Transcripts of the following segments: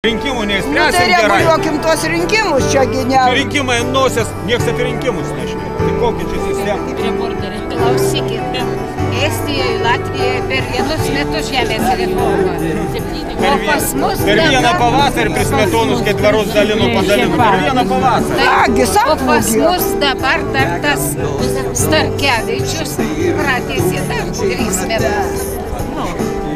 Rinkimų neįspręsim gerai. Tai reguliuokim tuos rinkimus, čia genial. Rinkimai nosies, nieks apie rinkimus nešneka. Tai kokia čia sistema? Reporterė, klausykit. Estijoje, Latvijoje per vienus metus žemės reforma. O pas mus per vieną pavasarį prie Smetonos, kai dvarus dalino padalino. Per vieną pavasarį. O pas mus dabar dar tas Starkevičius pratėsi dar 3 metus.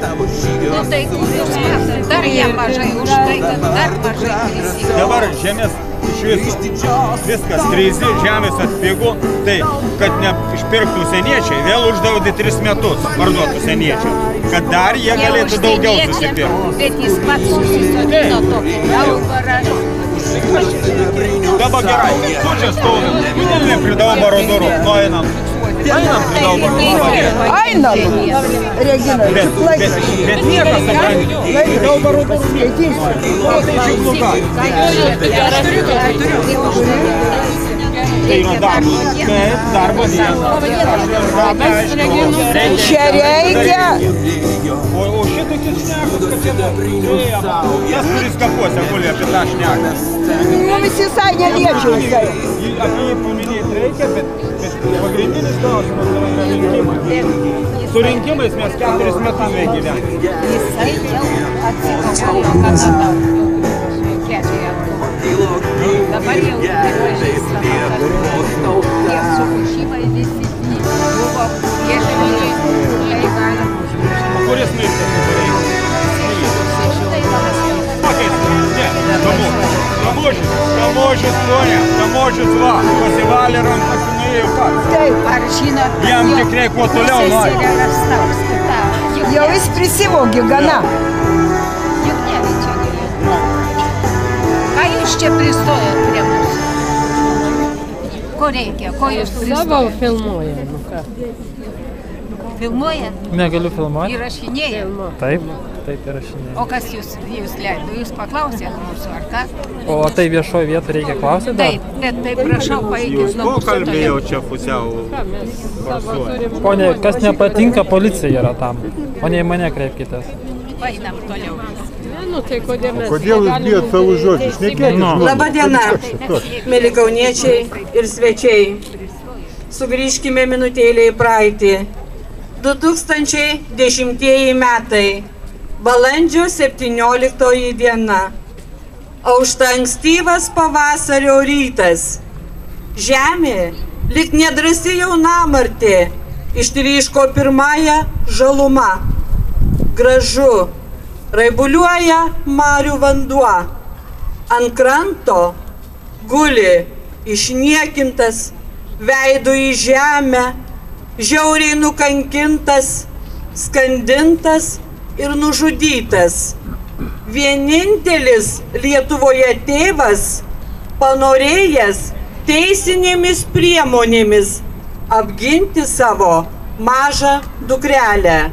Nu tai kur jūs matot, dar jam mažai už tai, kad dar mažai prisidėjo. Dabar žemės iš viso, viskas krizi, žemės atpigo, tai kad neišpirktų seniečiai, vėl uždaudė 3 metus parduotų seniečiai, kad dar jie galėtų daugiau susipirkti. Bet jis pats susisodino tokį daubarą. Dabar gerai, tu čia stovim, judėlė prie daubaro durų, nu einam. Einam prie daubaro durų. Einam, Regina. Bet niekas nebrangė. Daubaro durų skaitysiu. O tai žiūrnuka. Tai yra darbo. Taip, darbo diena. Čia reikia. O šitokis šnekas, kad čia tas, kuris kapuose guli apie tą šneką. Mums visai neliečia visai. Apie jį paminėti reikia, bet pagrindinis klausimas yra rinkimai. Su rinkimais mes 4 metus gyvename. Jisai jau atsikovojo Kanada. Dabar jau pripažįstama, kad tie sukušimai visi buvo viešinami. Kuris mirtas nebereikia? Kamošius nuoja, Kamošius va, pasivalė rankas ir nuėjo pats. Taip, ar žinot, jam tik reikia kuo toliau nuo. Jau jis prisivogė gana. Juk nevičia galėjo. Ką jūs čia pristojot prie mūsų? Ko reikia? Ko jūs pristojot? Savo filmuoja, nu ką. Filmuojat? Negaliu filmuoti. Įrašinėjat? Taip, taip įrašinėjat. O kas jūs leido? Jūs paklausėt mūsų, ar ką? O tai viešoje vietoje reikia klausyti dar? Taip, bet tai prašau paeikis nuo mūsų kalbėjau čia pusiau. Pone, kas nepatinka, policija yra tam. O ne į mane kreipkitės. Paeinam toliau. Kodėl jūs bijot savo žodžius? Labą dieną, mėly kauniečiai ir svečiai. Sugrįžkime minutėlę į praeitį. 2010 metai, balandžio 17 diena. Aušta ankstyvas pavasario rytas. Žemė, lyg nedrasi jaunamartė, ištryško pirmąją žaluma. Gražu, raibuliuoja marių vanduo. Ant kranto guli išniekintas, veidu į žemę, žiauriai nukankintas, skandintas ir nužudytas. Vienintelis Lietuvoje tėvas, panorėjęs teisinėmis priemonėmis apginti savo mažą dukrelę.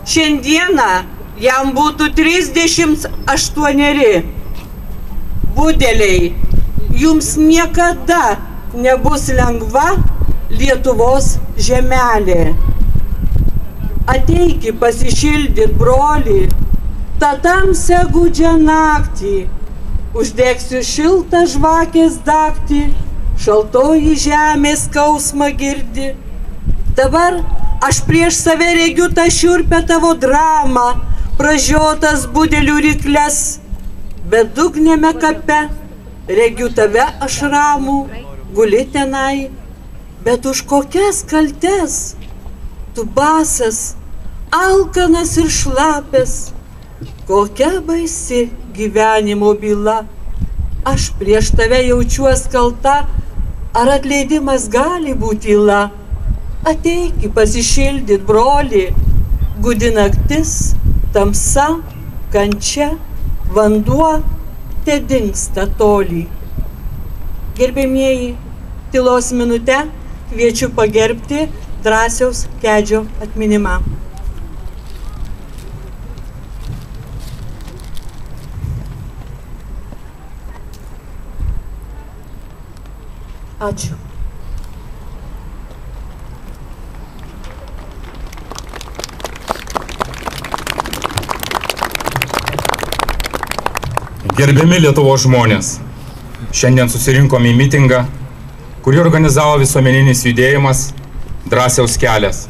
Šiandieną jam būtų 38. Budeliai, jums niekada nebus lengva Lietuvos žemelė. Ateiki pasišildyt, broli, tą tamsią gūdžią naktį. Uždegsiu šiltą žvakės dagtį, šaltoji žemė skausmą girdi. Dabar aš prieš save regiu tą šiurpę tavo dramą, pražiotas budelių rykles. Bedugnėme kape regiu tave aš ramų, guli tenai. Bet už kokias kaltes? Tu basas, alkanas ir šlapės. Kokia baisi gyvenimo byla. Aš prieš tave jaučiuos kalta, ar atleidimas gali būti tyla? Ateiki pasišildyt, broli, gūdi naktis, tamsa, kančia, vanduo te dingsta toli. Gerbėmieji, tylos minute kviečiu pagerbti Drąsiaus Kedžio atminimą. Ačiū. Gerbiami Lietuvos žmonės, šiandien susirinkome į mitingą, kurį organizavo visuomeninis judėjimas Drąsiaus kelias.